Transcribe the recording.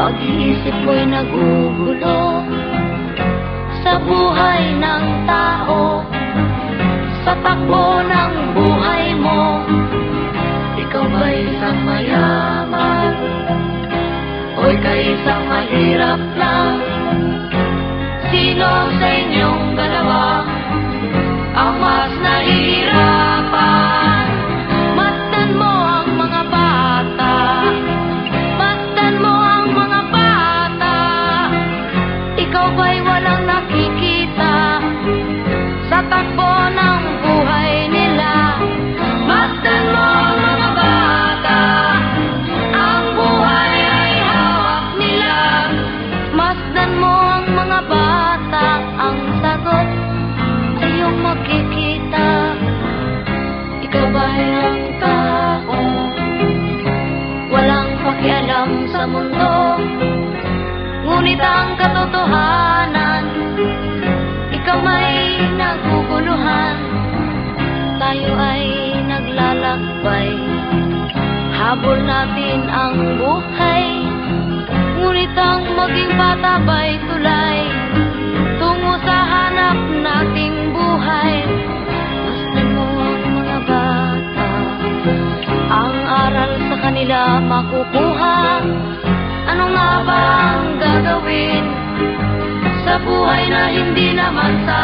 Pag-iisip mo'y nagugulo sa buhay ng tao, sa takbo ng buhay mo. Ikaw ba'y isang mayaman o ika'y isang mahirap lang? Sino sa inyong dalawa ang mas nahihirapan? Masdan mo ang mga bata, masdan mo ang mga bata. Ikaw ba'y walang nakikita sa takbo ng buhay nila? Masdan mo ang mga bata, ang buhay ay hawak nila. Masdan mo ang mga bata, ang sagot ay iyong makikita. Ikaw ba'y ang tao, walang pakialam sa mundo, ngunit ang katotohanan, ikaw may naguguluhan. Tayo ay naglalakbay, habol natin ang buhay, ngunit ang maging bata ba'y tulay tungo sa hanap nating buhay. Masdan mo ang mga bata, ang aral sa kanila makukuha. Ano nga ba ang gagawin sa buhay na hindi naman sa